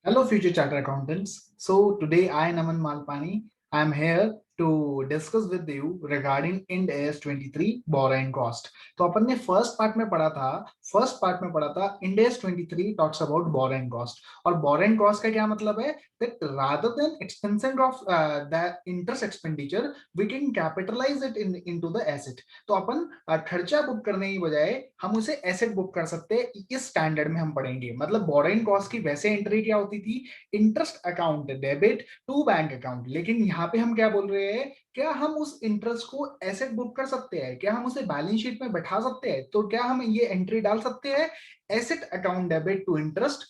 Hello, future chartered accountants. So today I, Naman Malpani, I am here to discuss with you regarding Ind AS 23 borrowing cost. तो अपन ने first part में पढ़ा था Ind AS 23 talks about borrowing cost. और borrowing cost का क्या मतलब है that rather than expensing of the interest expenditure we can capitalize it into the asset. तो अपन खर्चा बुक करने की बजाय हम उसे एसेट बुक कर सकते हैं। इस स्टैंडर्ड में हम पढ़ेंगे। मतलब बोरोइंग कॉस्ट की वैसे एंट्री क्या होती थी, interest account debit to bank account, लेकिन यहाँ पे हम क्या बोल रहे हैं, क्या हम उस इंटरेस्ट को एसेट बुक कर सकते हैं, क्या हम उसे बैलेंस शीट में बैठा सकते हैं, तो क्या हम ये एंट्री डाल सकते हैं asset account debit to interest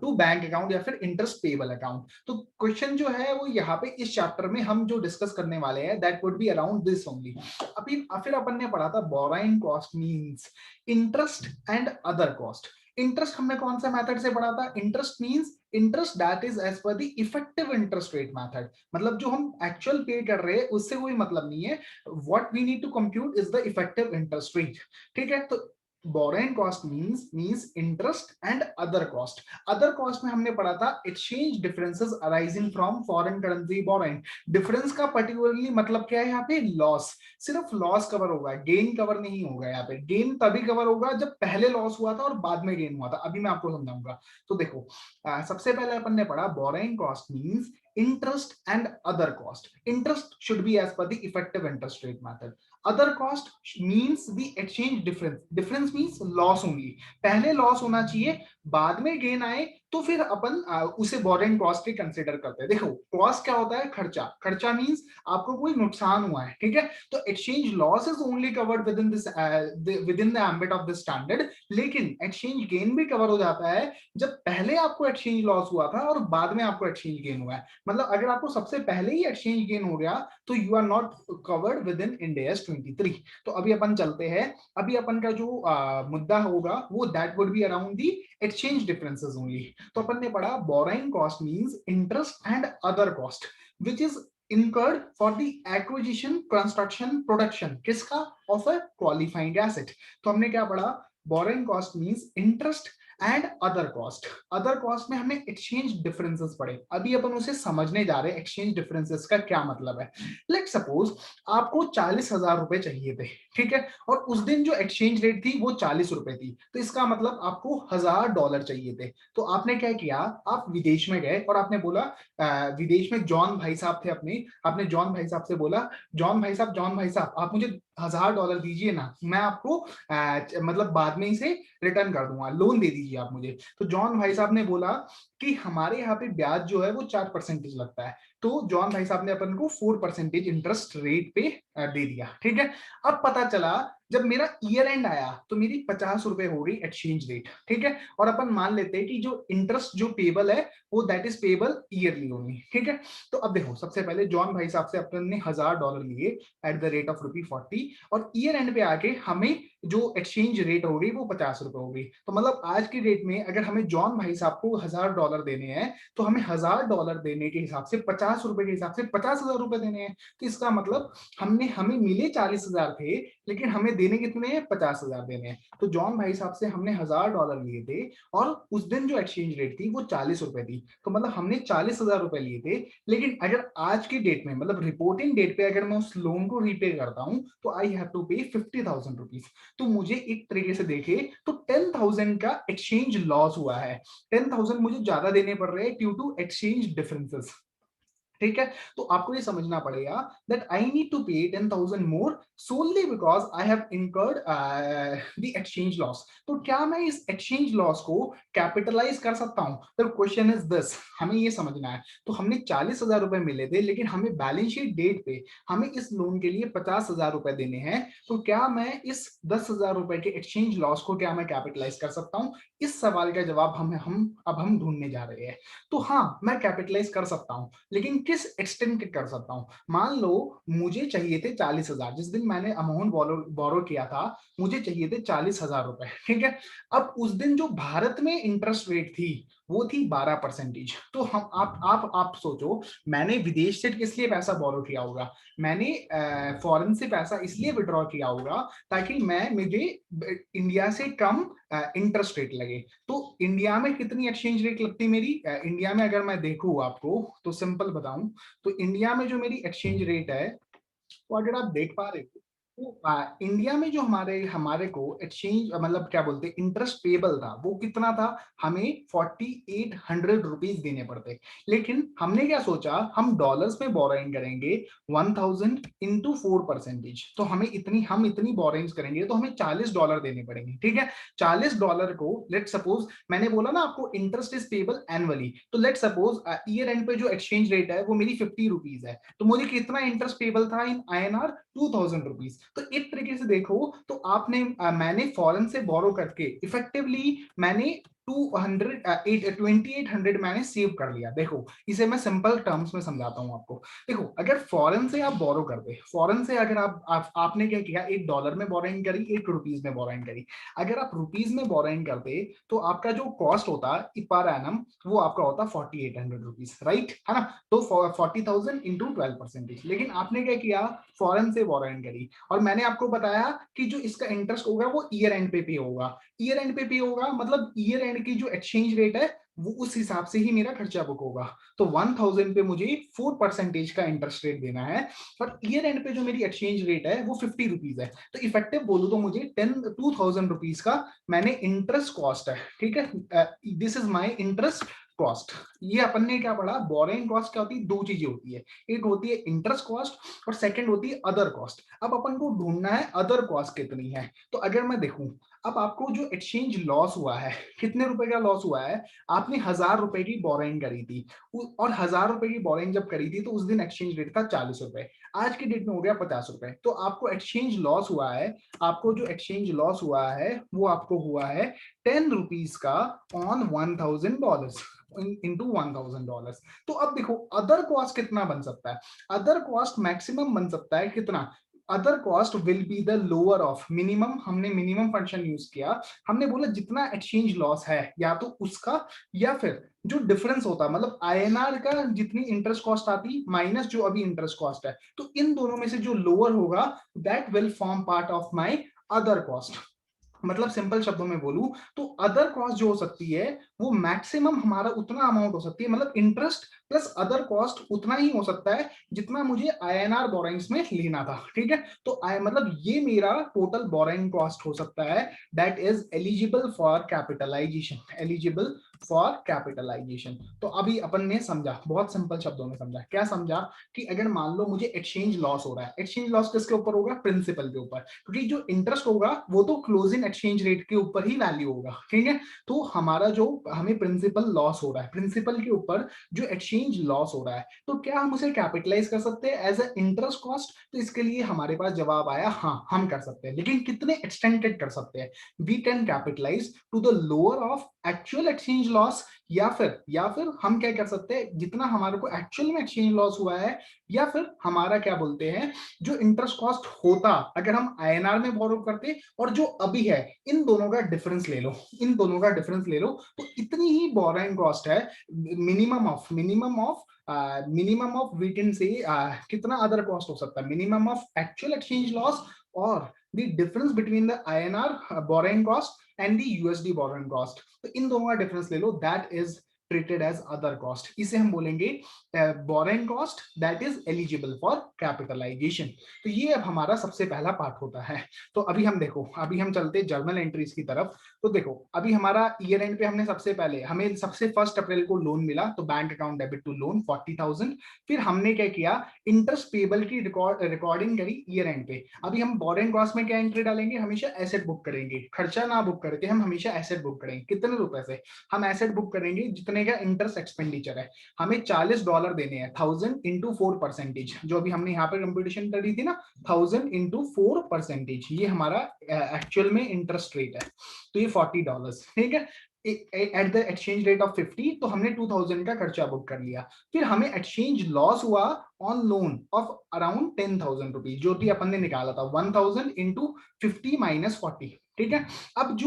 to bank account या फिर इंटरेस्ट पेबल अकाउंट। तो क्वेश्चन जो है वो यहाँ पे इस चैप्टर में हम जो डिस्कस करने वाले हैं that would be around this only. अभी फिर अपन ने पढ़ा था borrowing cost means interest and other cost. Interest हमने कौन सा मेथड से पढ़ा था, interest means interest that is as per the effective interest rate method. मतलब जो हम एक्चुअल पे कर रहे हैं उससे कोई मतलब नहीं है, what we need to compute is the effective interest rate. ठीक है, तो borrowing cost means interest and other cost। other cost में हमने पढ़ा था exchange differences arising from foreign currency borrowing। Difference का पर्टिकुलरली मतलब क्या है, यहाँ पे लॉस, सिर्फ लॉस कवर होगा, गेन कवर नहीं होगा। यहाँ पे गेन तभी कवर होगा जब पहले लॉस हुआ था और बाद में गेन हुआ था। अभी मैं आपको समझाऊंगा। तो देखो, सबसे पहले अपन ने पढ़ा borrowing cost means interest and other cost। interest should be as per the effective interest rate method। other cost means the exchange difference। difference means loss only। पहले लॉस होना चाहिए, बाद में गेन आए तो फिर अपन उसे बोरिंग कॉस्ट भी कंसिडर करते हैं। देखो, कॉस्ट क्या होता है, खर्चा। खर्चा मींस आपको कोई नुकसान हुआ है, ठीक है, तो exchange loss is only covered within the ambit of the standard. लेकिन एक्सचेंज गेन भी कवर हो जाता है जब पहले आपको एक्सचेंज लॉस हुआ था और बाद में आपको एक्सचेंज गेन हुआ है। मतलब अगर आपको सबसे पहले ही एक्सचेंज गेन हो गया तो you are not covered within Ind AS 23। तो अभी अपन चलते हैं। अभी अपन का जो मुद्दा होगा वो that would be around the exchange differences only. तो अपन ने पढ़ा borrowing cost means interest and other cost which is incurred for the acquisition construction production किसका, of a qualifying asset। तो हमने क्या पढ़ा, borrowing cost means interest and other cost. Other cost में हमने एक्सचेंज डिफरेंसेस पढ़े, अभी अपन उसे समझने जा रहे हैं एक्सचेंज डिफरेंसेस का क्या मतलब है। लेट सपोज आपको 40,000 रुपए चाहिए थे, ठीक है, और उस दिन जो एक्सचेंज रेट थी वो 40 रुपए थी, तो इसका मतलब आपको $1,000 चाहिए थे। तो आपने क्या किया, आप विदेश में गए और आपने बोला, विदेश में जॉन भाई साहब थे अपने, आपने जॉन भाई साहब से बोला, जॉन भाई साहब आप मुझे $1,000 दीजिए ना, मैं आपको मतलब बाद में इसे रिटर्न कर दूंगा, लोन दे दीजिए आप मुझे। तो जॉन भाई साहब ने बोला कि हमारे यहाँ पे ब्याज जो है वो 4% लगता है। तो जॉन भाई साहब ने अपन को 4% इंटरेस्ट रेट पे दे दिया, ठीक है। अब पता चला जब मेरा ईयर एंड आया तो मेरी 50 रुपए हो गई एक्सचेंज रेट, ठीक है, और अपन मान लेते हैं कि जो इंटरेस्ट जो पेबल है वो that is payable yearly only, ठीक है। तो अब देखो, सबसे पहले जॉन भाई साहब से अपन ने $1,000 लिए एट द रेट ऑफ ₹40, और ईयर एंड पे आके हमें जो एक्सचेंज रेट हो गई वो 50 रुपए हो गई। तो मतलब आज की डेट में अगर हमें जॉन भाई साहब को $1,000 देने हैं तो हमें $1,000 देने के हिसाब से 50 रुपए के हिसाब से 50,000 रुपए देने हैं। तो इसका मतलब हमें मिले 40,000 थे, लेकिन हमें देने कितने हैं, 50,000 देने हैं। तो जॉन भाई साहब से हमने $1,000 लिए थे और उस दिन जो एक्सचेंज रेट थी वो 40 रुपए थी, तो मतलब हमने 40,000 रुपए लिए थे। लेकिन अगर आज की डेट में मतलब रिपोर्टिंग डेट पे अगर मैं उस लोन को रीपे करता हूं तो आई हैव टू पे 50,000 रुपीज। तो मुझे एक तरीके से देखे तो 10,000 का एक्सचेंज लॉस हुआ है। 10,000 मुझे ज्यादा देने पड़ रहे हैं ड्यू टू एक्सचेंज डिफरेंसेस, ठीक है। तो आपको ये समझना पड़ेगा that I need to pay 10,000 more so only because I have incurred the exchange loss. तो क्या मैं इस एक्सचेंज लॉस को कैपिटलाइज कर सकता हूं? द क्वेश्चन इज दिस, हमें ये समझना है। तो हमने 40,000 रुपए मिले थे, लेकिन हमें बैलेंस शीट डेट पे हमें इस लोन के लिए 50,000 रुपए देने हैं। तो क्या मैं इस 10,000 रुपए के एक्सचेंज लॉस को क्या मैं कैपिटलाइज कर सकता हूं? इस सवाल का जवाब हम ढूंढने जा रहे हैं। तो हाँ, मैं कैपिटलाइज कर सकता हूं, लेकिन किस एक्सटेंट के कर सकता हूं। मान लो मुझे चाहिए थे 40,000, जिस दिन मैंने अमाउंट बोरो किया था मुझे चाहिए थे 40,000 रुपए, ठीक है। अब उस दिन जो भारत में इंटरेस्ट रेट थी वो थी 12%। तो हम आप सोचो, मैंने विदेश से किस लिए पैसा बोरो किया होगा, मैंने फॉरेन से पैसा इसलिए विड्रॉ किया होगा ताकि मुझे इंडिया से कम इंटरेस्ट रेट लगे। तो इंडिया में कितनी एक्सचेंज रेट लगती मेरी, इंडिया में अगर मैं देखूं आपको तो सिंपल बताऊं, तो इंडिया में जो मेरी एक्सचेंज रेट है, तो अगर आप देख पा रहे हो, तो इंडिया में जो हमारे हमारे को एक्सचेंज मतलब क्या बोलते हैं इंटरेस्ट पेबल था, वो कितना था, हमें 4800 रुपीज देने पड़ते। लेकिन हमने क्या सोचा, हम डॉलर्स में बोरोइंग करेंगे 1000 इंटू 4%, तो हम इतनी बोरोइंग करेंगे तो हमें $40 देने पड़ेंगे। ठीक है, $40 को लेट सपोज, मैंने बोला ना आपको इंटरेस्ट इज पेबल एनुअली, तो लेट सपोज ईयर एंड पे जो एक्सचेंज रेट है वो मेरी 50 रुपीज है, तो मुझे कितना इंटरेस्ट पेबल था इन INR, 2000 रुपीज। तो एक तरीके से देखो तो मैंने फॉरेन से बोरो करके इफेक्टिवली मैंने 2800 मैंने सेव कर लिया। देखो इसे मैं सिंपल टर्म्स में समझाता हूं आपको। देखो अगर फॉरेन से आप बोरो करते, फॉरेन से अगर आपने क्या किया, $1 में बोरोइंग करी, ₹1 में बोरोइंग करी, अगर आप रुपीज में बोरोइंग करते तो आपका जो कॉस्ट होता पर एनम, वो आपका होता 4800 रुपीज, राइट है ना। तो 40,000 इंटू 12%। लेकिन आपने क्या किया, फॉरेन से बोरोइंग करी, और मैंने आपको बताया कि जो इसका इंटरेस्ट होगा वो ईयर एंड पे होगा। ईयर एंड पे होगा मतलब ईयर एंड की जो एक्सचेंज रेट है वो उस हिसाब से ही मेरा खर्चा बुक होगा। तो 1000 पे मुझे 4% का इंटरेस्ट रेट देना है, और ईयर एंड पे जो मेरी एक्सचेंज रेट है वो 50 रुपीज है। तो इफेक्टिव बोलूं तो मुझे 2000 रुपीज का मैंने इंटरेस्ट कॉस्ट है। ठीक है, this is my interest cost. ये अपन ने क्या पढ़ा, बोरिंग कॉस्ट क्या होती है, दो चीजें होती है, एक होती है इंटरेस्ट कॉस्ट और सेकंड होती है अदर कॉस्ट। अब अपन को ढूंढना है अदर कॉस्ट कितनी है। तो अगर मैं देखूं, अब आपको जो एक्सचेंज लॉस हुआ है, कितने रुपए का लॉस हुआ है, आपने 1000 रुपए की बोरिंग करी थी, और 1000 रुपए की बोरिंग जब करी थी तो उस दिन एक्सचेंज रेट था 40 रुपए, आज की डेट में हो गया 50 रुपए। तो आपको एक्सचेंज लॉस हुआ है, आपको जो एक्सचेंज लॉस हुआ है वो आपको हुआ है 10 रुपीज का ऑन $1000 इंटू $1000। तो अब देखो अदर कॉस्ट कितना बन सकता है, अदर कॉस्ट मैक्सिमम बन सकता है कितना, other cost will be the lower of minimum. हमने मिनिमम फंक्शन यूज किया, हमने बोला जितना एक्सचेंज लॉस है या तो उसका, या फिर जो डिफरेंस होता मतलब INR का जितनी इंटरेस्ट कॉस्ट आती माइनस जो अभी इंटरेस्ट कॉस्ट है, तो इन दोनों में से जो लोअर होगा that will form part of my other cost. मतलब सिंपल शब्दों में बोलूं तो अदर कॉस्ट जो हो सकती है वो मैक्सिमम हमारा उतना अमाउंट हो सकती है, मतलब इंटरेस्ट प्लस अदर कॉस्ट उतना ही हो सकता है जितना मुझे INR बोरोइंग्स में लेना था। ठीक है, तो मतलब ये मेरा टोटल बोरोइंग कॉस्ट हो सकता है, that is eligible for capitalisation, eligible for capitalisation. तो अभी अपन ने समझा, बहुत सिंपल शब्दों में समझा, क्या समझा कि अगर मान लो मुझे एक्सचेंज लॉस हो रहा है, एक्सचेंज लॉस किसके ऊपर होगा, प्रिंसिपल के ऊपर, क्योंकि जो इंटरेस्ट होगा वो तो क्लोजिंग एक्सचेंज रेट के ऊपर ही वैल्यू होगा। ठीक है, तो हमारा जो हमें प्रिंसिपल लॉस हो रहा है, प्रिंसिपल के ऊपर जो एक्सचेंज लॉस हो रहा है, तो क्या हम उसे कैपिटलाइज कर सकते हैं एज ए इंटरेस्ट कॉस्ट। तो इसके लिए हमारे पास जवाब आया हाँ हम कर सकते हैं, लेकिन कितने एक्सटेंडेड कर सकते हैं, we can capitalise to the lower of actual exchange loss, या फिर हम क्या कर सकते हैं, जितना हमारे को एक्चुअल में एक्सचेंज लॉस हुआ है, या फिर हमारा क्या बोलते हैं जो इंटरेस्ट कॉस्ट होता अगर हम INR में बोरो करते और जो अभी है, इन दोनों का डिफरेंस ले लो, इन दोनों का डिफरेंस ले लो, तो इतनी ही बोरोइंग कॉस्ट है। Minimum of we can say कितना अदर कॉस्ट हो सकता है, minimum of actual exchange loss और the difference between the INR borrowing cost and the USD borrowing cost. तो इन दोनों का डिफरेंस ले लो, that is treated as other cost. इसे हम बोलेंगे borrowing cost that is eligible for capitalisation. तो ये अब हमारा सबसे पहला पार्ट होता है। तो अभी हम देखो, अभी हम चलते जर्नल एंट्रीज की तरफ। तो देखो अभी हमारा ईयर एंड पे हमने सबसे पहले, हमें सबसे 1 अप्रैल को लोन मिला, तो bank account debit to loan 40,000। फिर हमने क्या किया, इंटरेस्ट पेबल की रिकॉर्डिंग करी ईयर एंड पे। अभी हम बोरोइंग कॉस्ट में क्या एंट्री डालेंगे, हमेशा एसेट बुक करेंगे, खर्चा ना बुक करके हम हमेशा एसेट बुक करेंगे। कितने रुपए से हम एसेट बुक करेंगे, जितने का इंटरेस्ट एक्सपेंडिचर है, हमें $40 देने हैं, 1000 इंटू 4%, जो अभी हमने यहाँ पे कंप्यूटेशन करी थी ना, 1000 इंटू 4%, ये हमारा एक्चुअल में इंटरेस्ट रेट है। तो ये $40, ठीक है, at the exchange rate of 50, तो हमने 2000 का खर्चा बुक कर लिया। फिर हमें एक्सचेंज लॉस हुआ on loan of around 10,000 rupees, जो कि अपन ने निकाला था 1000 इंटू 50 माइनस 40, ठीक है। अब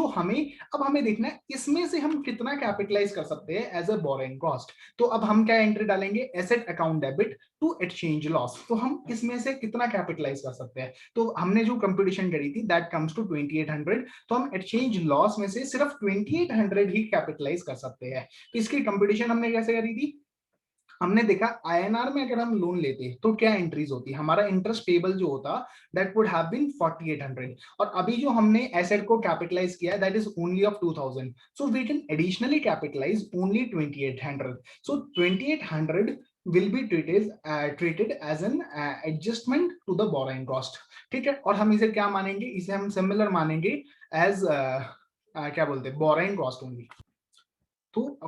हमें देखना है इसमें से हम कितना कैपिटलाइज कर सकते हैं एज अ बोरोइंग कॉस्ट। तो अब हम क्या एंट्री डालेंगे, asset account debit to exchange loss. तो हम इसमें से कितना कैपिटलाइज कर सकते हैं, तो हमने जो कंपटीशन करी थी दैट कम्स टू 2800। तो हम एक्सचेंज लॉस में से सिर्फ 2800 ही कैपिटलाइज कर सकते हैं। तो इसकी कंपटीशन हमने कैसे करी थी, हमने देखा आईएनआर में अगर हम लोन लेते तो क्या एंट्रीज होती, हमारा इंटरेस्ट पेबल जो होता दैट वुड हैव बीन 4800। और अभी जो हमने एसेट को कैपिटलाइज किया that is only of 2000, so we can additionally capitalise only 2800। So 2800 will be treated as an adjustment to the borrowing cost। ठीक है, और हम इसे क्या मानेंगे, इसे हम सिमिलर मानेंगे एज क्या बोलते हैं बोरोइंग कॉस्ट ओनली। तो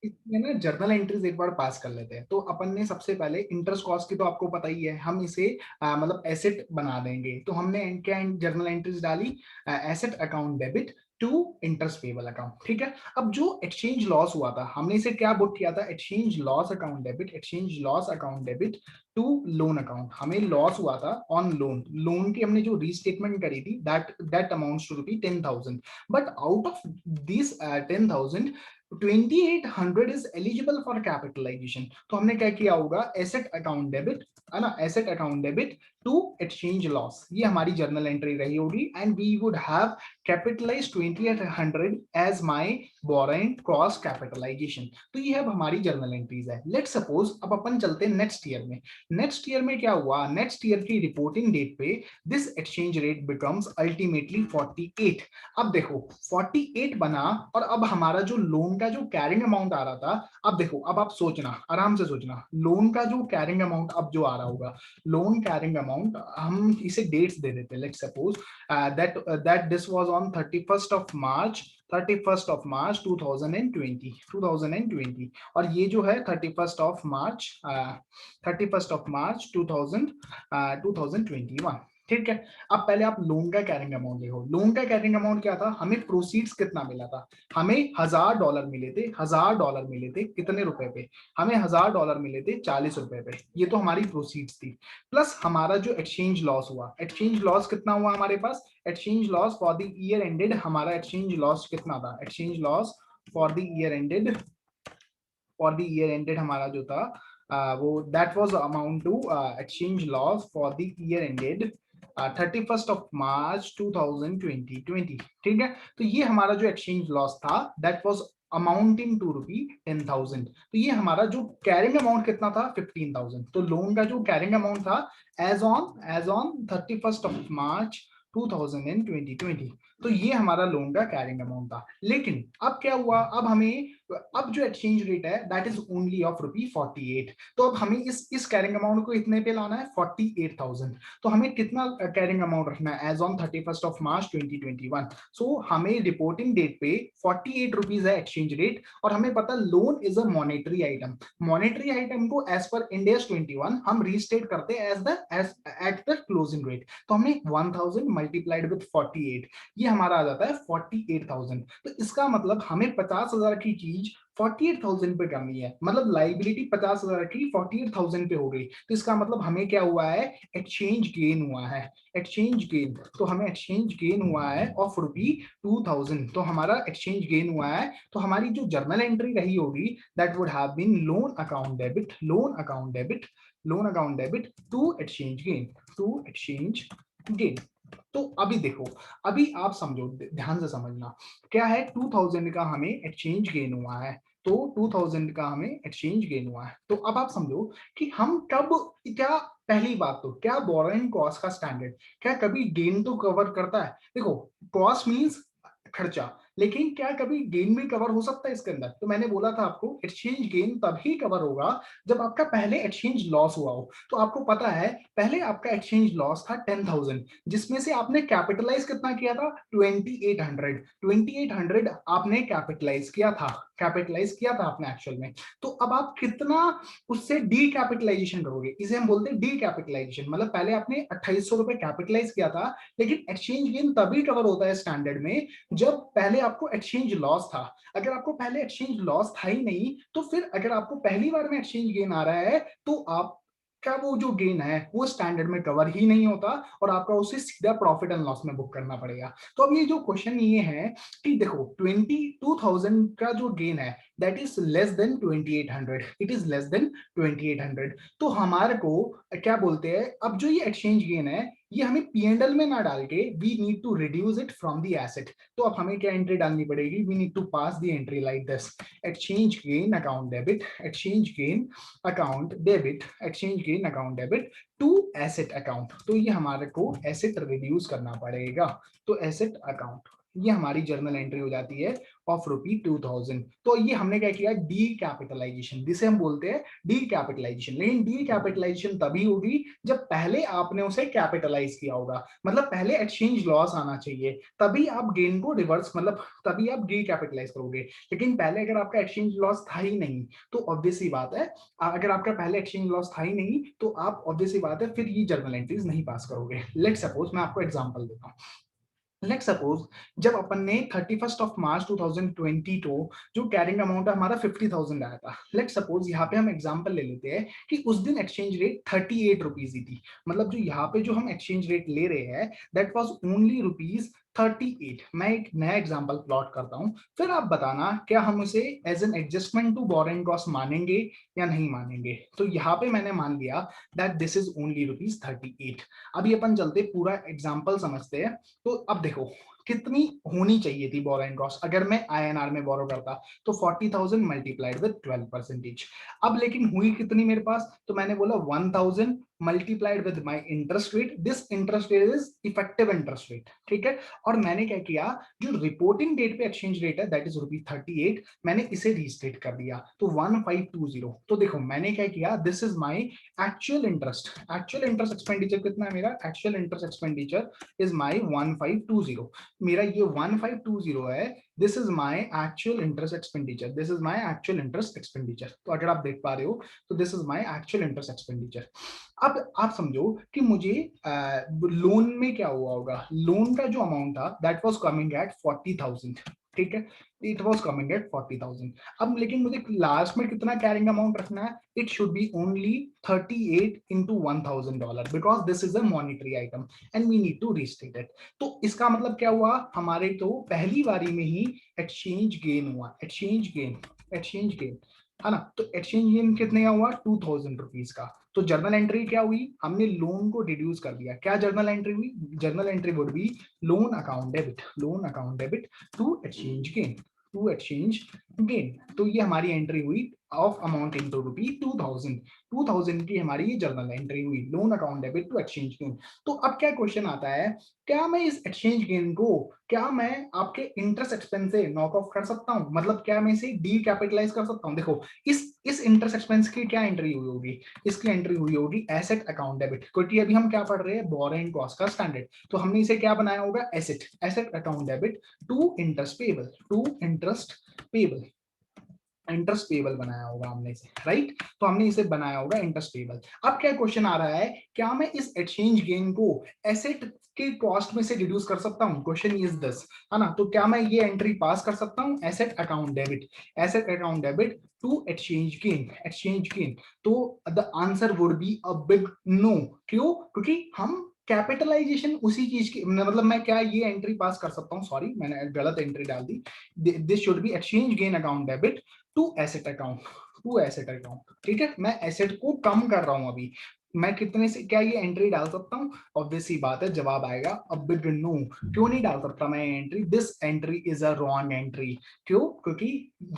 इसमें ना जर्नल एंट्रीज एक बार पास कर लेते हैं। तो अपन ने सबसे पहले इंटरेस्ट कॉस्ट की तो आपको पता ही है, हम इसे मतलब एसेट बना देंगे। तो हमने क्या जर्नल एंट्रीज डाली, asset account debit to interest payable account. ठीक है, अब जो एक्सचेंज लॉस हुआ था हमने इसे क्या बुक किया था, exchange loss account debit, exchange loss account debit to loan account. हमें लॉस हुआ था ऑन लोन, लोन की हमने जो रीस्टेटमेंट करी थी that that amounts to rupee 10,000। But out of this 10,000 2800 is eligible for capitalisation. तो हमने क्या किया होगा, एसेट अकाउंट डेबिट है ना, asset account debit to exchange loss, ये हमारी जर्नल एंट्री रही होगी and we would have capitalize 2800 as my borrowing cost capitalization. तो ये अब हमारी जर्नल एंट्रीज है। लेट्स सपोज अब अपन चलते हैं नेक्स्ट ईयर में। नेक्स्ट ईयर में क्या हुआ, नेक्स्ट ईयर की रिपोर्टिंग डेट पे this exchange rate becomes ultimately 48। अब देखो 48 बना, और अब हमारा जो लोन का जो कैरिंग अमाउंट आ रहा था, अब देखो अब आप सोचना, आराम से सोचना, लोन का जो कैरिंग अमाउंट अब जो आ रहा होगा, लोन कैरिंग अमाउंट हम इसे डेट्स दे देते हैं। Let's suppose that that this was on 31st of March 2020 और ये जो है 31st ऑफ मार्च 2021। ठीक है, अब पहले आप लोन का कैरिंग अमाउंट देखो। लोन का कैरिंग अमाउंट क्या था, हमें प्रोसीड्स कितना मिला था, हमें $1000 मिले थे। $1000 मिले थे कितने रुपए पे, हमें $1000 मिले थे 40 रुपए पे। ये तो हमारी प्रोसीड्स थी, प्लस हमारा जो एक्सचेंज लॉस हुआ, एक्सचेंज लॉस कितना हुआ हमारे पास, exchange loss for the year ended, हमारा एक्सचेंज लॉस कितना था, exchange loss for the year ended, हमारा जो था वो that was amount to exchange loss for the year ended 31st of March 2020। ठीक है, तो ये हमारा जो एक्सचेंज लॉस था that was amounting to rupee 10,000। तो ये हमारा जो कैरिंग अमाउंट कितना था 15,000। तो लोन का जो कैरिंग अमाउंट था as on 31st of March 2020। तो ये हमारा लोन का कैरिंग अमाउंट था। लेकिन अब क्या हुआ, अब जो एक्सचेंज रेट है that is only of rupee 48। तो अब हमें इस कैरिंग अमाउंट को इतने पे लाना है 48,000। तो हमें कितना कैरिंग अमाउंट रखना है as on 31st of March 2021। So हमें रिपोर्टिंग डेट पे 48 रुपीज है एक्सचेंज रेट, और हमें पता loan is a monetary item. Monetary item को एज पर इंडेस 21 हम रीस्टेट करते हैं as at the closing rate. तो हमने 1000 मल्टीप्लाइड विद 48, ये हमारा आ जाता है 48,000। तो इसका मतलब हमें 50,000 की चीज 48,000 पे करनी है, मतलब लाइबिलिटी 50,000 की 48,000 पे हो गई। तो इसका मतलब हमें क्या हुआ है, एक्सचेंज गेन हुआ है, एक्सचेंज गेन। तो हमें एक्सचेंज गेन हुआ है ऑफ रुपी 2000। तो हमारा एक्सचेंज गेन हुआ है। तो हमारी जो जर्नल एंट्री रही होगी that would have been loan account debit, loan account debit to exchange gain, to exchange gain. तो अभी देखो, अभी आप समझो, ध्यान से समझना, क्या है 2000 का हमें एक्सचेंज गेन हुआ है। तो 2000 का हमें एक्सचेंज गेन हुआ है। तो अब आप समझो कि हम कब, क्या पहली बात तो क्या बोरोइंग कॉस्ट का स्टैंडर्ड क्या कभी गेन तो कवर करता है। देखो कॉस्ट मींस खर्चा, लेकिन क्या कभी गेन भी कवर हो सकता है इसके अंदर। तो मैंने बोला था आपको एक्सचेंज गेन तभी कवर होगा जब आपका पहले एक्सचेंज लॉस हुआ हो। तो आपको पता है पहले आपका एक्सचेंज लॉस था 10,000, जिसमें से आपने कैपिटलाइज कितना किया था 2800 आपने कैपिटलाइज किया था आपने एक्चुअल में। तो अब आप कितना उससे डी कैपिटलाइजेशन करोगे, इसे हम बोलते हैं डी कैपिटलाइजेशन। मतलब पहले आपने 2800 रुपए कैपिटलाइज किया था, लेकिन एक्सचेंज गेन तभी कवर होता है स्टैंडर्ड में जब पहले आपको एक्सचेंज लॉस था। अगर आपको पहले एक्सचेंज लॉस था ही नहीं, तो फिर अगर आपको पहली बार में एक्सचेंज गेन आ रहा है तो आप क्या वो जो गेन है वो स्टैंडर्ड में कवर ही नहीं होता और आपका उसे सीधा प्रॉफिट एंड लॉस में बुक करना पड़ेगा। तो अब ये जो क्वेश्चन ये है कि देखो 22,000 का जो गेन है that is less than 2800, it is less than 2800। तो हमारे को क्या बोलते हैं, अब जो ये एक्सचेंज गेन है ये हमें पीएनएल में ना डाल के we need to reduce it from the asset. तो अब हमें क्या एंट्री डालनी पड़ेगी, we need to pass the entry like this, exchange gain account debit, exchange gain account debit, exchange gain account debit to asset account। तो ये हमारे को एसेट रिड्यूस करना पड़ेगा। तो एसेट अकाउंट ये हमारी जर्नल एंट्री हो जाती है ऑफ ₹2000। तो ये हमने क्या किया, डी कैपिटलाइजेशन, जिसे हम बोलते हैं डी कैपिटलाइजेशन। लेकिन डी कैपिटलाइजेशन तभी होगी जब पहले आपने उसे कैपिटलाइज किया होगा, मतलब पहले एक्सचेंज लॉस आना चाहिए, तभी आप गेन को रिवर्स, मतलब तभी आप डी कैपिटलाइज करोगे। लेकिन पहले अगर आपका एक्सचेंज लॉस था ही नहीं तो ऑब्वियस सी बात है, अगर आपका पहले एक्सचेंज लॉस था ही नहीं तो आप ऑब्वियस सी बात है फिर ये जर्नल एंट्रीज नहीं पास करोगे। लेट सपोज मैं आपको एग्जांपल देता हूँ। लेट सपोज जब अपन ने 31 मार्च 2020 को जो कैरिंग अमाउंट हमारा 50,000 आया था, लेट सपोज यहाँ पे हम एग्जांपल ले लेते हैं कि उस दिन एक्सचेंज रेट 38 रुपीज ही थी। मतलब जो यहाँ पे जो हम एक्सचेंज रेट ले रहे हैं दैट वाज ओनली ₹38। मैं एक नया एग्जांपल प्लॉट करता हूँ, फिर आप बताना क्या हम उसे as an adjustment to borrowing cost मानेंगे या नहीं मानेंगे। तो यहाँ पे मैंने मान लिया दैट दिस इज ओनली ₹38। अभी अपन चलते पूरा एग्जाम्पल समझते हैं। तो अब देखो कितनी होनी चाहिए थी बोरोइंग कॉस्ट, अगर मैं आईएनआर में बोरो करता तो 40,000 मल्टीप्लाइड विद 12%। अब लेकिन हुई कितनी मेरे पास, तो मैंने बोला 1,000 multiplied with my interest rate, this interest rate is effective interest rate, ठीक है। और मैंने क्या किया, जो रिपोर्टिंग डेट पे एक्सचेंज रेट है दैट इज ₹38, मैंने इसे रीस्टेट कर दिया तो 1520। तो देखो मैंने क्या किया, this is my actual interest, actual interest expenditure कितना है मेरा, actual interest expenditure is my 1520। मेरा ये 1520 है, this is my actual interest expenditure, this is my actual interest expenditure. तो अगर आप देख पा रहे हो तो this is my actual interest expenditure. अब आप समझो कि मुझे लोन में क्या हुआ होगा, लोन का जो अमाउंट था दैट वाज कमिंग एट 40,000, ठीक है, इट वाज कमिंग एट 40,000। अब लेकिन मुझे लास्ट में कितना कैरिंग अमाउंट रखना है, it should be only 38 into $1,000 because this is a monetary item and we need to restate it. तो इसका मतलब क्या हुआ, हमारे तो पहली बारी में ही एक्सचेंज गेन हुआ, एक्सचेंज गेन, एक्सचेंज गेन है ना। तो एक्सचेंज गेन कितने का हुआ, ₹2,000 का। तो जर्नल एंट्री क्या हुई, हमने लोन को रिड्यूस कर दिया। क्या जर्नल एंट्री हुई, journal entry would be loan account debit, loan account debit to exchange gain, to exchange gain. तो ये हमारी एंट्री हुई ऑफ अमाउंट इनटू ₹2,000, 2,000 की हमारी जर्नल एंट्री हुई, loan account debit to exchange gain. तो अब क्या क्वेश्चन आता है, क्या मैं इस एक्सचेंज गेन को, क्या मैं आपके इंटरेस्ट एक्सपेंस से नॉक ऑफ कर सकता हूं, मतलब क्या मैं इसे डी कैपिटलाइज कर सकता हूं। देखो इस इंटरेस्ट एक्सपेंस की क्या एंट्री हुई होगी, इसकी एंट्री हुई होगी एसेट अकाउंट डेबिट, क्योंकि अभी हम क्या पढ़ रहे हैं, बोरोइंग कॉस्ट का स्टैंडर्ड। तो हमने इसे क्या बनाया होगा, asset, asset account debit to interest payable, to interest payable, interest payable बनाया होगा हमने इसे, राइट। तो हमने इसे बनाया होगा इंटरेस्ट पेबल। अब क्या क्वेश्चन आ रहा है, क्या मैं इस एक्सचेंज गेन को एसेट के कॉस्ट में से रिड्यूस कर सकता हूं, क्वेश्चन इज दिस, है ना। तो क्या मैं ये एंट्री पास कर सकता हूं, asset account debit, asset account debit to exchange gain, exchange gain. तो the answer would be a big no. क्यों, क्योंकि हम कैपिटलाइजेशन उसी चीज की, मतलब मैं क्या ये एंट्री पास कर सकता हूँ, सॉरी मैंने गलत एंट्री डाल दी, this should be exchange gain account debit to asset account, to asset account, ठीक है। मैं एसेट को कम कर रहा हूं अभी, मैं कितने से क्या ये एंट्री डाल सकता हूं, ऑब्वियस सी बात है जवाब आएगा अ बिग नो। क्यों नहीं डाल सकता मैं entry, this entry is a wrong entry. क्यों, क्योंकि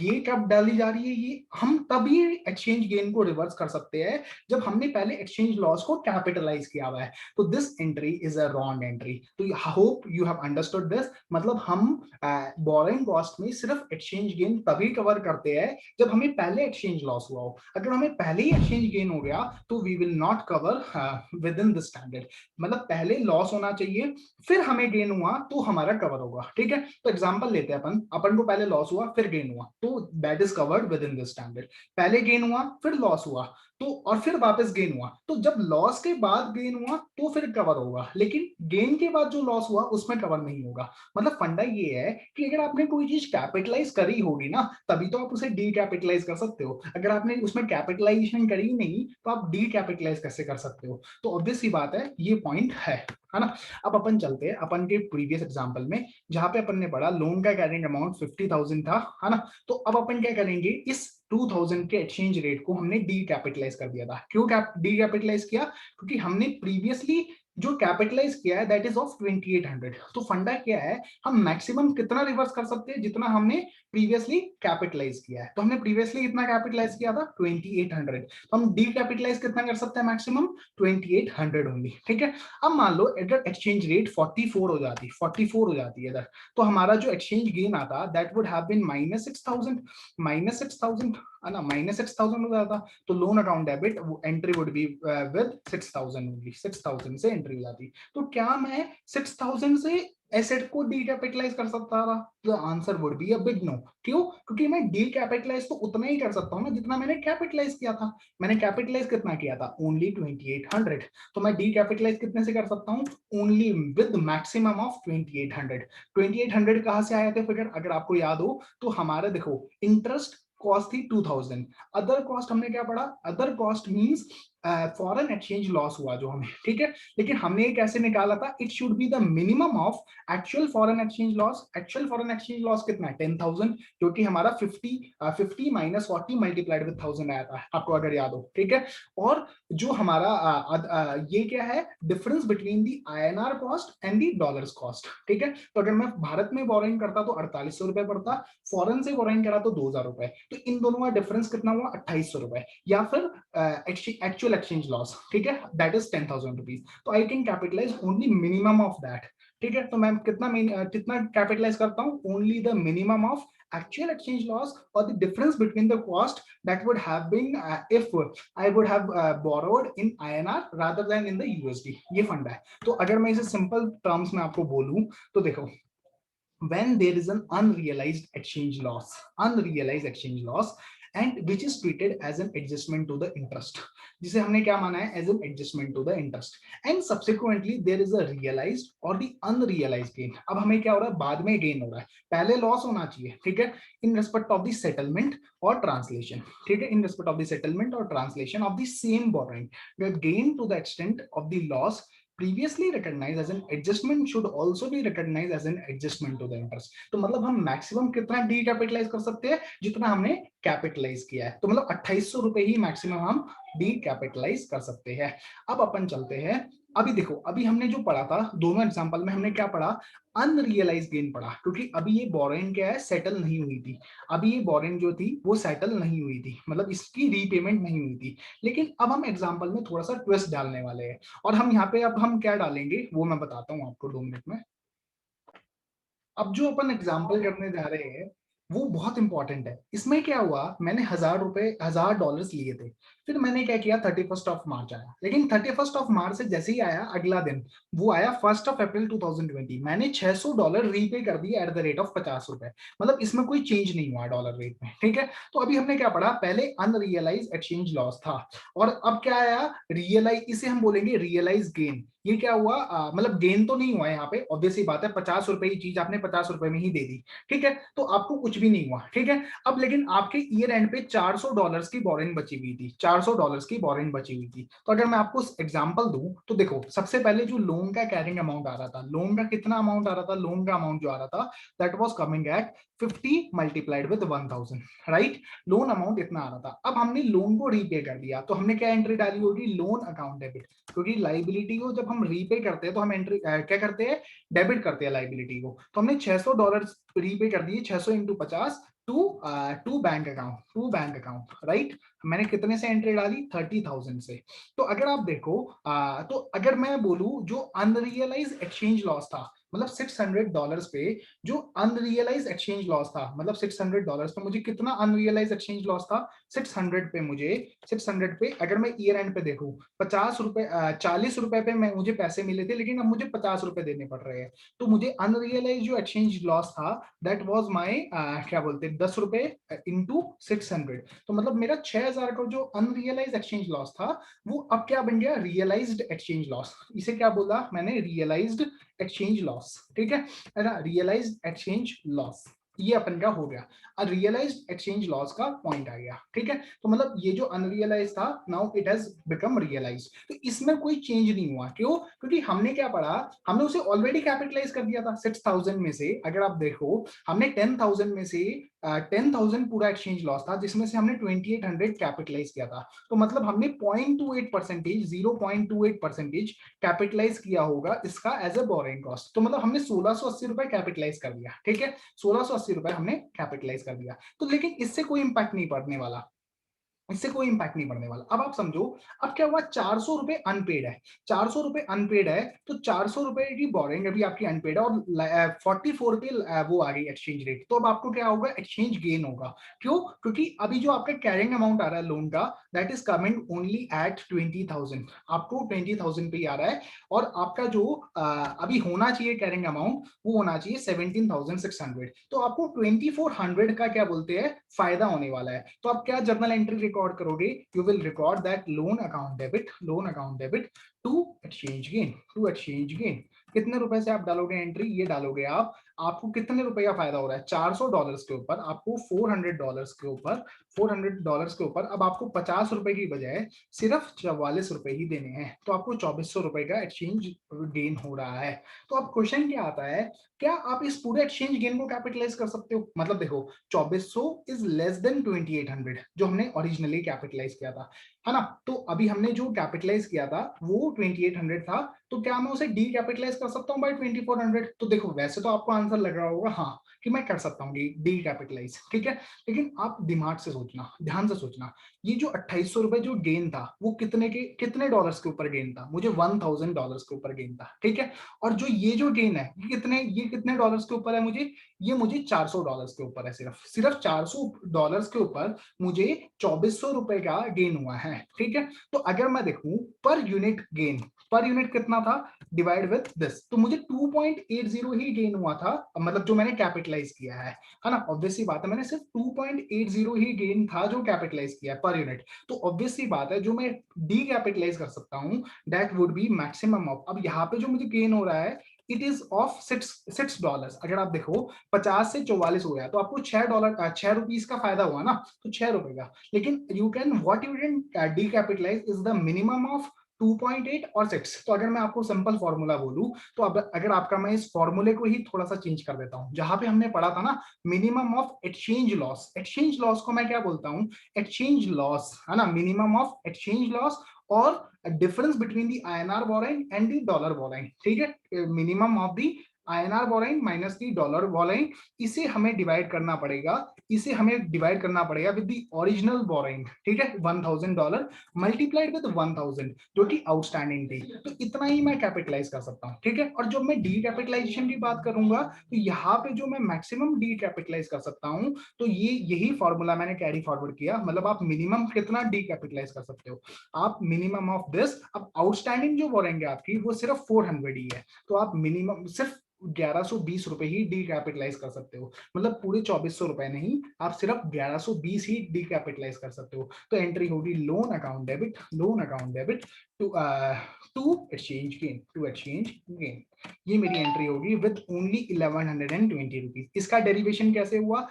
ये कब डाली जा रही है, ये हम तभी एक्सचेंज गेन को रिवर्स कर सकते हैं जब हमने पहले एक्सचेंज लॉस को कैपिटलाइज किया हुआ है। तो this entry is a wrong entry. तो hope you have understood this. मतलब हम बोरोइंग कॉस्ट में सिर्फ एक्सचेंज गेन तभी कवर करते हैं जब हमें पहले एक्सचेंज लॉस हुआ हो। अगर हमें पहले ही एक्सचेंज गेन हो गया तो we will not cover within the standard. मतलब पहले लॉस होना चाहिए फिर हमें गेन हुआ तो हमारा कवर होगा, ठीक है। तो एग्जांपल लेते हैं अपन, अपन को पहले लॉस हुआ फिर गेन हुआ तो that is covered within the standard. पहले गेन हुआ फिर लॉस हुआ तो और फिर वापस गेन हुआ, तो जब लॉस के बाद गेन हुआ तो फिर कवर होगा, लेकिन गेन के बाद जो लॉस हुआ उसमें कवर नहीं होगा। मतलब फंडा ये है कि अगर आपने कोई चीज कैपिटलाइज करी होगी ना तभी तो आप उसे डी कैपिटलाइज कर सकते हो। अगर आपने उसमें कैपिटलाइजेशन करी नहीं तो आप डी कैपिटलाइज कैसे कर सकते हो। तो ऑब्वियस सी बात है ये पॉइंट है ना। अब अपन चलते हैं अपन के प्रीवियस एग्जांपल में, जहां पे अपन ने पढ़ा लोन का कैरिंग अमाउंट 50,000 था, है ना। तो अब अपन क्या करेंगे, इस 2000 के एक्सचेंज रेट को हमने डी कैपिटलाइज कर दिया था। क्यों डी कैपिटलाइज किया, क्योंकि हमने प्रीवियसली जो कैपिटलाइज किया है दैट इज ऑफ 2800। तो फंडा क्या है, हम मैक्सिमम कितना रिवर्स कर सकते हैं, जितना हमने प्रीवियसली कैपिटलाइज किया है। तो हमने प्रीवियसली कितना कैपिटलाइज किया था 2800, तो हम डी कैपिटलाइज कितना कर सकते हैं मैक्सिमम 2800 ओनली, ठीक है। अब मान लो अगर एक्सचेंज रेट 44 हो जाती है इधर, तो हमारा जो एक्सचेंज गेन आता दैट वुड हैव बीन -6000 है ना, -6000 हो जाता। तो loan account debit entry would be with 6000 only, 6000 से एंट्री हो जाती। तो क्या मैं 6000 से एसेट को डीकैपिटलाइज कर सकता था? The answer would be a big no. क्यों? क्योंकि मैं डीकैपिटलाइज तो उतना ही कर सकता हूं ना जितना मैंने कैपिटलाइज किया था। मैंने कैपिटलाइज कितना किया था? ओनली 2800। तो मैं डीकैपिटलाइज कितने से कर सकता हूं? Only with maximum of 2800। 2800 कहां से आया था फिगर, अगर आपको याद हो तो हमारा देखो इंटरेस्ट कॉस्ट थी 2000, अदर कॉस्ट हमने क्या पढ़ा, other cost means foreign exchange loss हुआ जो हमें, ठीक है। लेकिन हमने ये कैसे निकाला था, it should be the minimum of actual foreign exchange loss. Actual foreign exchange loss कितना है 10,000, क्योंकि हमारा 50 माइनस 40 मल्टीप्लाइड विद 1000 आया था, आपको अगर याद हो, ठीक है। और जो हमारा ये क्या है, difference between the INR cost and the dollars cost, ठीक है। तो अगर मैं भारत में बोरिंग करता तो 4800 रुपए पड़ता, फॉरेन से बोरिंग करा तो 2000 रुपए, तो इन दोनों का डिफरेंस कितना हुआ 2800 रुपए, या फिर एक्चुअल एक्सचेंज लॉस, ठीक है, दैट इज 10,000 रुपीज। तो I can capitalize only minimum of that, ठीक है। तो मैं कितना कैपिटलाइज करता हूं, only the minimum of actual exchange loss or the difference between the cost that would have been if I would have borrowed in INR rather than in the USD। ये फंडा है। तो अगर मैं इसे सिंपल टर्म्स में आपको बोलूं तो देखो, when there is an unrealized exchange loss and which is treated as an adjustment to the interest, जिसे हमने क्या माना है, as an adjustment to the interest, and subsequently there is a realized or the unrealized gain। अब हमें क्या हो रहा है, बाद में गेन हो रहा है, पहले लॉस होना चाहिए, ठीक है, in respect of the settlement और ट्रांसलेशन, ठीक है, in respect of the settlement और translation of the same borrowing, gain to the extent of the loss previously recognized as an adjustment should also be recognized as an adjustment to the interest। तो मतलब हम maximum कितना डीकैपिटलाइज कर सकते हैं, जितना हमने कैपिटलाइज किया है। तो मतलब 2800 रुपए ही मैक्सिमम हम डीकैपिटलाइज कर सकते हैं। अब अपन चलते हैं, अभी देखो, अभी हमने जो पढ़ा था दोनों एग्जांपल में, हमने क्या पढ़ा, अनरियलाइज गेन पढ़ा, क्योंकि अभी ये बोरोइंग क्या है, सेटल नहीं हुई थी। अभी ये बोरोइंग जो थी वो सेटल नहीं हुई थी, मतलब इसकी रीपेमेंट नहीं हुई थी। लेकिन अब हम एग्जांपल में थोड़ा सा ट्विस्ट डालने वाले हैं, और हम यहाँ पे अब हम क्या डालेंगे वो मैं बताता हूँ आपको 2 मिनट में। अब जो अपन एग्जाम्पल करने जा रहे हैं वो बहुत इंपॉर्टेंट है। इसमें क्या हुआ, मैंने $1000 लिए थे, फिर मैंने क्या किया, 31 मार्च आया, लेकिन 31 मार्च से जैसे ही आया अगला दिन, वो आया 1 अप्रैल 2020, मैंने $600 रीपे कर दिए एट द रेट ऑफ 50 रुपए। मतलब इसमें कोई चेंज नहीं हुआ डॉलर रेट में, ठीक है। तो अभी हमने क्या पढ़ा, पहले अनरियलाइज एक्सचेंज लॉस था, और अब क्या आया, रियलाइज, इसे हम बोलेंगे रियलाइज गेन। ये क्या हुआ, मतलब गेन तो नहीं हुआ यहाँ पे, ऑब्वियस ही बात है, 50 रुपए की चीज आपने 50 रुपए में ही दे दी, ठीक है, तो आपको कुछ भी नहीं हुआ, ठीक है। अब लेकिन आपके ईयर एंड पे $400 की बोरिंग बची हुई थी, $400 की बोरिंग बची हुई थी। तो अगर मैं आपको एग्जांपल दूं तो देखो, सबसे पहले जो लोन का कैरिंग अमाउंट आ रहा था, लोन का कितना अमाउंट आ रहा था, लोन का अमाउंट जो आ रहा था that was coming at 50 multiplied with 1000, right. Loan amount इतना आ रहा था। अब हमने लोन को रीपे कर दिया, तो हमने क्या एंट्री डाली होगी, लोन अकाउंट डेबिट, क्योंकि लाइबिलिटी को जब हम रीपे करते हैं तो हम एंट्री क्या करते हैं, डेबिट करते हैं लाइबिलिटी को। तो हमने $600 रीपे कर दिए, 600 into 50 to bank account, right. मैंने कितने से एंट्री डाली, 30,000 से। तो अगर आप देखो, तो अगर मैं बोलूं जो अनरियलाइज एक्सचेंज लॉस था, मतलब $600 पे जो अनरियलाइज एक्सचेंज लॉस था, मतलब $600 पे मुझे कितना अनरियलाइज एक्सचेंज लॉस था, 600 पे मुझे, 600 पे अगर मैं ईयर एंड पे देखूं, 50 रुपए 40 रुपए पे मैं मुझे पैसे मिले थे, लेकिन अब मुझे 50 रुपए देने पड़ रहे हैं। तो मुझे अनरियलाइज जो एक्सचेंज लॉस था दैट वाज माय क्या बोलते हैं, 10 रुपए इंटू 600। तो मतलब मेरा 6000 का जो अनरियलाइज एक्सचेंज लॉस था वो अब क्या बन गया, रियलाइज्ड एक्सचेंज लॉस। इसे क्या बोला मैंने, रियलाइज्ड एक्सचेंज लॉस, ठीक है ना, रियलाइज्ड एक्सचेंज लॉस, ये अपन का हो गया, अनरियलाइज्ड एक्सचेंज लॉस का पॉइंट आ गया, ठीक है। तो मतलब ये जो अनरियलाइज था, now it has become realize. तो इसमें कोई चेंज नहीं हुआ, क्यों? क्योंकि हमने क्या पढ़ा, हमने उसे ऑलरेडी कैपिटलाइज कर दिया था 6000 में से। अगर आप देखो, हमने 10,000 में से 10,000 पूरा एक्सचेंज लॉस था, जिसमें से हमने 2800 कैपिटलाइज किया था। तो मतलब हमने 0.28%, 0.28% कैपिटलाइज किया होगा इसका एज ए बोरिंग कॉस्ट। तो मतलब हमने 1680 रुपए कैपिटलाइज कर दिया, ठीक है। 1680 रुपए हमने कैपिटलाइज कर दिया। तो लेकिन इससे कोई इंपैक्ट नहीं पड़ने वाला, इससे कोई इंपैक्ट नहीं पड़ने वाला। अब आप समझो, अब क्या हुआ, 400 रुपए अनपेड है, 400 रुपए अनपेड है, तो 400 रुपए की बोरिंग अभी आपकी अनपेड है, और 44 रुपए वो आ गई एक्सचेंज रेट। तो अब आपको क्या होगा, एक्सचेंज गेन होगा। क्यों? क्योंकि अभी जो आपका कैरिंग अमाउंट आ रहा है लोन का, that is coming only at 20,000, आपको 20,000 पे ही आ रहा है। और आपका जो अभी होना चाहिए कैरिंग अमाउंट, वो होना चाहिए 17,600। तो आपको 2400 का क्या बोलते हैं, फायदा होने वाला है। तो आप क्या जर्नल एंट्री रिकॉर्ड करोगे, you will record that loan account debit, loan account debit to exchange gain, to exchange gain. कितने रुपए से आप डालोगे एंट्री, ये डालोगे आप, आपको कितने रुपए का फायदा हो रहा है, $400 के ऊपर, आपको $400 के ऊपर, $400 के ऊपर अब आपको 50 रुपए की बजाय सिर्फ 44 रुपए ही देने हैं। तो आपको 2400 रुपए का एक्सचेंज गेन हो रहा है। तो अब क्वेश्चन क्या आता है, क्या आप इस पूरे एक्सचेंज गेन को कैपिटलाइज कर सकते हो? मतलब देखो, 2400 इज लेस देन 2800, जो हमने ओरिजिनली कैपिटलाइज किया था, है ना। तो अभी हमने जो कैपिटलाइज किया था वो 2800 था, तो क्या मैं उसे डी कैपिटलाइज कर सकता हूँ बाय 2400? तो देखो, वैसे तो आपको आंसर लग रहा होगा हाँ कि मैं कर सकता हूँ डी कैपिटलाइज, ठीक है। लेकिन आप दिमाग से सोचना, ध्यान से सोचना, ये जो 2800 रुपए जो गेन था, वो कितने डॉलर्स के ऊपर गेन था? मुझे $1000 के ऊपर गेन था, ठीक है। और जो ये जो गेन है, ये कितने डॉलर्स के ऊपर है? मुझे $400 के ऊपर है, सिर्फ $400 के ऊपर मुझे 2400 रुपए का गेन हुआ है, ठीक है। तो अगर मैं देखूं per unit gain, per unit कितना था डिवाइड विद दिस, तो मुझे 2.80 ही गेन हुआ था, मतलब जो मैंने कैपिटलाइज किया है ना। ऑब्वियसली बात है, मैंने सिर्फ 2.80 ही गेन था जो कैपिटलाइज किया है पर यूनिट। तो ऑब्वियसली बात है, जो मैं डी कैपिटलाइज कर सकता हूं, that would B maximum of, अब यहाँ पे जो मुझे गेन हो रहा है, इट इज ऑफ $6। अगर आप देखो 50 से 44 हो गया, तो आपको $6, ₹6 का फायदा हुआ ना, तो ₹6 का। लेकिन you can what you can decapitalize is the minimum of 2.8 और 6। तो अगर मैं आपको सिंपल फॉर्मूला बोलूं, तो अब अगर आपका, मैं इस फॉर्मूले को ही थोड़ा सा चेंज कर देता हूं, जहां पे हमने पढ़ा था ना minimum of exchange loss, exchange loss को मैं क्या बोलता हूं, एक्सचेंज लॉस, है ना, मिनिमम ऑफ एक्सचेंज लॉस और difference between the INR borrowing and the dollar borrowing, ठीक है। Minimum of the INR borrowing minus the dollar borrowing, इसे हमें डिवाइड करना पड़ेगा, इसे हमें डिवाइड करना पड़ेगा विद दी ओरिजिनल बोरोइंग, ठीक है, $1000 मल्टीप्लाइड विद 1000 जो कि आउटस्टैंडिंग थी। तो इतना ही मैं कैपिटलाइज कर सकता हूँ, ठीक है। और जब मैं डी कैपिटलाइजेशन की बात करूंगा, तो यहाँ पे जो मैं मैक्सिमम डी कैपिटलाइज कर सकता हूँ, तो यही फॉर्मूला मैंने कैरी फॉरवर्ड किया। मतलब आप मिनिमम कितना डी कैपिटलाइज कर सकते हो, आप मिनिमम ऑफ दिस। अब आउटस्टैंडिंग जो बोलेंगे आपकी, वो सिर्फ 400 ही है, तो आप मिनिमम सिर्फ 1120 रुपए ही डी कैपिटलाइज कर सकते हो। मतलब पूरे 2400 रुपए नहीं, आप सिर्फ 1120 ही डी कैपिटलाइज कर सकते हो। तो एंट्री होगी loan account debit, loan account debit to to exchange gain. ये मेरी एंट्री होगी विद ओनली 1120 रुपीज। इसका डेरिवेशन कैसे हुआ,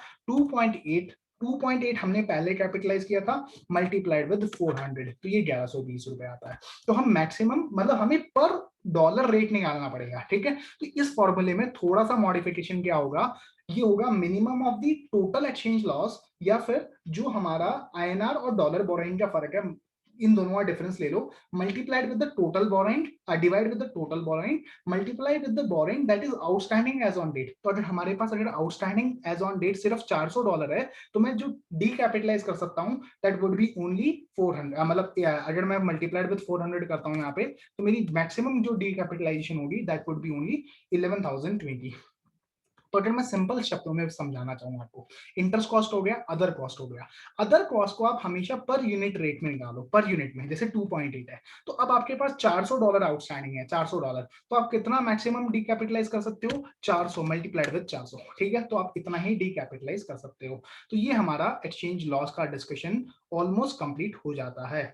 2.8 हमने पहले कैपिटलाइज किया था, मल्टीप्लाइड विद 400, तो ये 1120 रुपए आता है। तो हम मैक्सिमम, मतलब हमें पर डॉलर रेट निकालना पड़ेगा, ठीक है। तो इस फॉर्मूले में थोड़ा सा मॉडिफिकेशन क्या होगा, ये होगा minimum of the total exchange loss, या फिर जो हमारा आईएनआर और डॉलर बोरोइंग का फर्क है, इन दोनों का डिफरेंस ले लो, multiplied with the total borrowing, divide with the total borrowing, multiplied with the borrowing that is outstanding as on date. तो अगर हमारे पास अगर आउटस्टैंडिंग एज ऑन डेट सिर्फ $400 है, तो मैं जो डी कैपिटलाइज कर सकता हूँ दैट वुड बी ओनली 400, मतलब अगर मैं मल्टीप्लाइड विद 400 करता हूँ यहाँ पे, तो मेरी मैक्सिमम जो डी कैपिटलाइजेशन होगी दैट वुड बी ओनली 11,020। तो अगर मैं सिंपल शब्दों में समझाना चाहूँ आपको, इंटरेस्ट कॉस्ट हो गया, अदर कॉस्ट हो गया। अदर कॉस्ट को आप हमेशा पर यूनिट रेट में निकालो, पर यूनिट में, जैसे 2.8 है, तो अब आपके पास $400 आउटस्टैंडिंग है, $400, तो आप कितना मैक्सिमम डीकैपिटलाइज कर सकते हो, 400 मल्टीप्लाइड विद 400, ठीक है। तो आप इतना ही डीकैपिटलाइज कर सकते हो। तो ये हमारा एक्सचेंज लॉस का डिस्कशन ऑलमोस्ट कंप्लीट हो जाता है।